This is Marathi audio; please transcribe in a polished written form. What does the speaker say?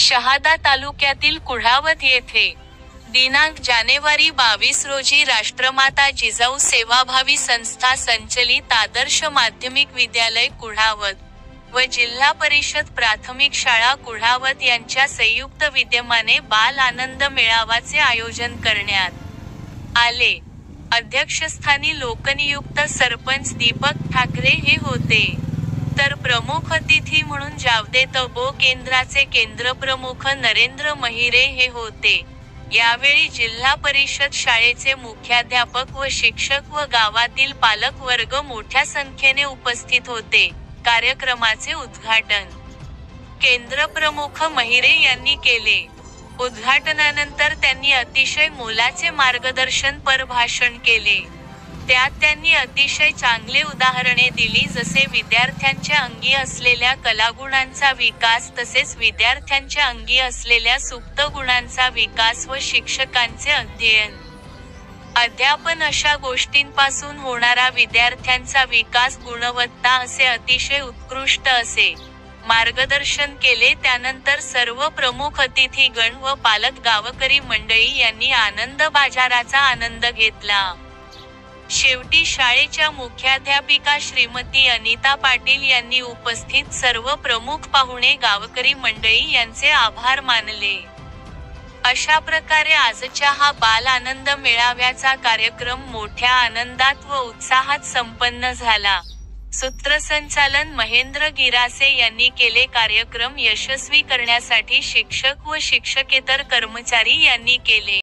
शहादा तालुक्यातील कुढावत येथे दिनांक जानेवारी 22 रोजी राष्ट्रमाता जिजाऊ सेवाभावी संस्था संचलित आदर्श माध्यमिक विद्यालय कुढावत व जिल्हा परिषद प्राथमिक शाळा कुढावत यांच्या संयुक्त विद्यमाने बाल आनंद मेळाव्याचे आयोजन करण्यात आले. अध्यक्षस्थानी लोकनियुक्त सरपंच दीपक ठाकरे हे होते. तर प्रमुख अतिथी म्हणून जावदे तबो केंद्राचे केंद्रप्रमुख नरेंद्र महिरे हे होते. यावेळी जिल्हा परिषद शाळेचे मुख्याध्यापक व शिक्षक व गावातील पालक वर्ग मोठ्या संख्येने उपस्थित होते. कार्यक्रमाचे उद्घाटन केंद्रप्रमुख महिरे यांनी केले. उद्घाटनानंतर त्यांनी अतिशय मोलाचे मार्गदर्शनपर भाषण केले. त्यात त्यांनी अतिशय चांगले उदाहरणे दिली, जसे विद्यार्थ्यांच्या अंगी असलेल्या कलागुणांचा विकास, तसेच विद्यार्थ्यांच्या अंगी असलेल्या सुप्त गुणांचा विकास व शिक्षकांचे अध्ययन अध्यापन अशा गोष्टींपासून होणारा विद्यार्थ्यांचा विकास गुणवत्ता असे अतिशय उत्कृष्ट असे मार्गदर्शन केले. त्यानंतर सर्व प्रमुख अतिथीगण व पालक गावकरी मंडळी यांनी आनंद बाजाराचा आनंद घेतला. शेवटी शाळेच्या मुख्याध्यापिका श्रीमती अनिता पाटील यांनी उपस्थित सर्व प्रमुख पाहुणे गावकरी मंडळी यांचे आभार मानले. अशा प्रकारे आजच्या हा बाल आनंद मेळाव्याचा कार्यक्रम मोठ्या आनंदात व उत्साहात संपन्न झाला. सूत्रसंचालन महेंद्र गिरासे यांनी केले. कार्यक्रम यशस्वी करण्यासाठी शिक्षक व शिक्षकेतर कर्मचारी यांनी केले.